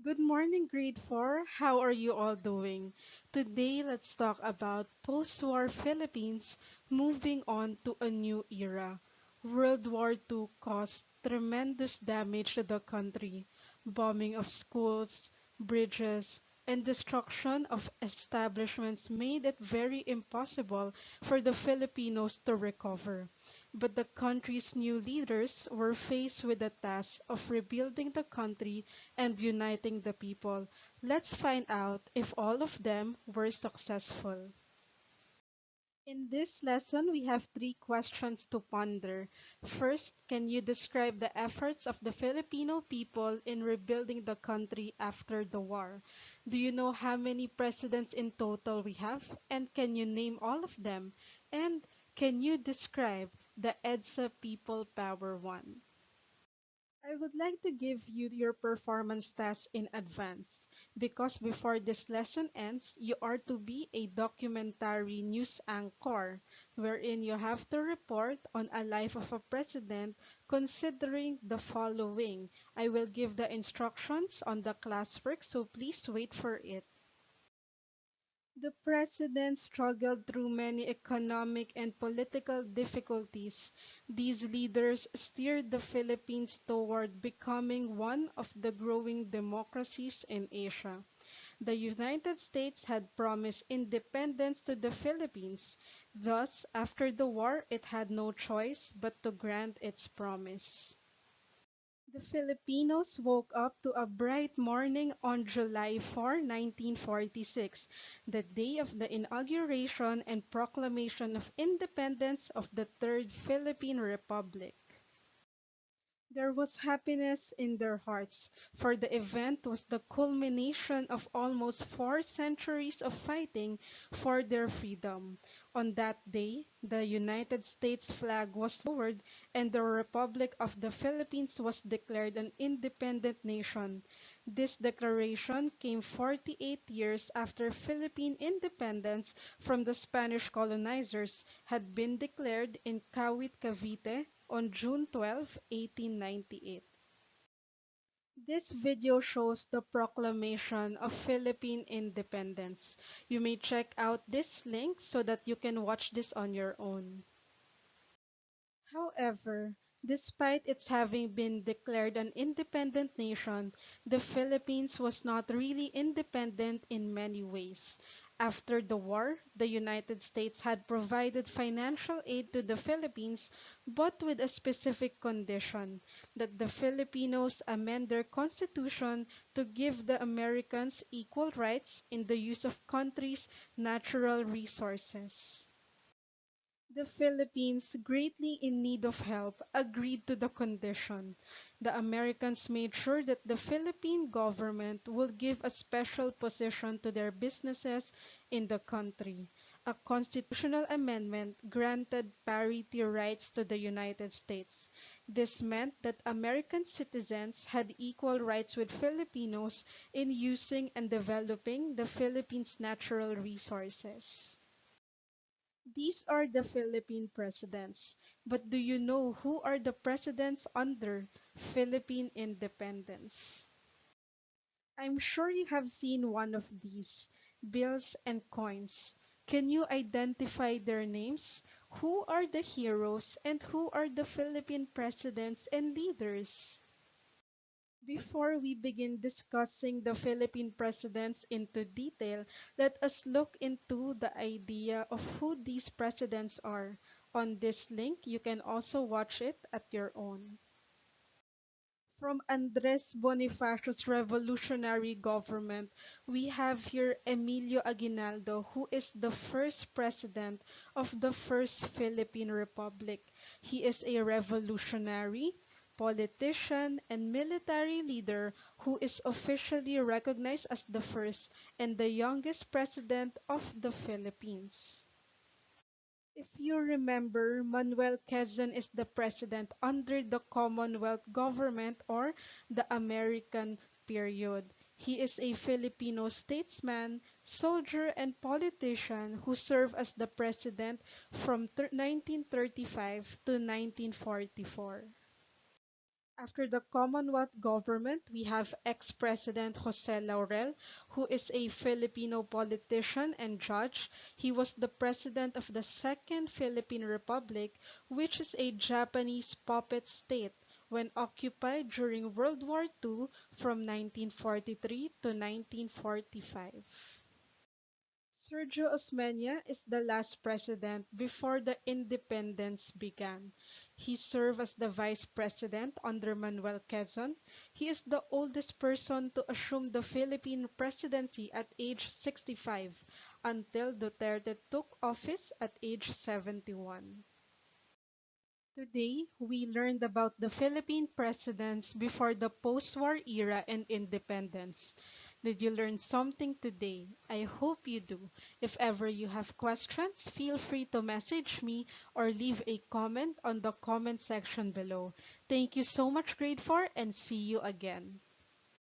Good morning, grade 4. How are you all doing? Today, let's talk about post-war Philippines moving on to a new era. World War II caused tremendous damage to the country, bombing of schools, bridges, and destruction of establishments made it very impossible for the Filipinos to recover. But the country's new leaders were faced with the task of rebuilding the country and uniting the people. Let's find out if all of them were successful. In this lesson, we have three questions to ponder. First, can you describe the efforts of the Filipino people in rebuilding the country after the war? Do you know how many presidents in total we have? And can you name all of them? And can you describe the EDSA People Power One? I would like to give you your performance task in advance because before this lesson ends, you are to be a documentary news anchor wherein you have to report on a life of a president considering the following. I will give the instructions on the classwork, so please wait for it. The president struggled through many economic and political difficulties. These leaders steered the Philippines toward becoming one of the growing democracies in Asia. The United States had promised independence to the Philippines. Thus, after the war, it had no choice but to grant its promise. The Filipinos woke up to a bright morning on July 4, 1946, the day of the inauguration and proclamation of independence of the Third Philippine Republic. There was happiness in their hearts, for the event was the culmination of almost 4 centuries of fighting for their freedom. On that day, the United States flag was lowered and the Republic of the Philippines was declared an independent nation. This declaration came 48 years after Philippine independence from the Spanish colonizers had been declared in Kawit, Cavite on June 12, 1898. This video shows the proclamation of Philippine independence. You may check out this link so that you can watch this on your own. However, despite its having been declared an independent nation, the Philippines was not really independent in many ways. After the war, the United States had provided financial aid to the Philippines, but with a specific condition that the Filipinos amend their constitution to give the Americans equal rights in the use of country's natural resources. The Philippines, greatly in need of help, agreed to the condition. The Americans made sure that the Philippine government would give a special position to their businesses in the country. A constitutional amendment granted parity rights to the United States. This meant that American citizens had equal rights with Filipinos in using and developing the Philippines' natural resources. These are the Philippine presidents. But do you know who are the presidents under Philippine independence? I'm sure you have seen one of these bills and coins. Can you identify their names? Who are the heroes and who are the Philippine presidents and leaders? Before we begin discussing the Philippine presidents into detail, let us look into the idea of who these presidents are. On this link, you can also watch it at your own. From Andres Bonifacio's revolutionary government, we have here Emilio Aguinaldo, who is the first president of the First Philippine Republic. He is a revolutionary, politician, and military leader who is officially recognized as the first and the youngest president of the Philippines. If you remember, Manuel Quezon is the president under the Commonwealth government or the American period. He is a Filipino statesman, soldier, and politician who served as the president from 1935 to 1944. After the Commonwealth government, we have ex-President Jose Laurel, who is a Filipino politician and judge. He was the president of the Second Philippine Republic, which is a Japanese puppet state when occupied during World War II from 1943 to 1945. Sergio Osmeña is the last president before the independence began. He served as the vice president under Manuel Quezon. He is the oldest person to assume the Philippine presidency at age 65 until Duterte took office at age 71. Today, we learned about the Philippine presidents before the post-war era and independence. Did you learn something today? I hope you do. If ever you have questions, feel free to message me or leave a comment on the comment section below. Thank you so much, Grade 4, and see you again.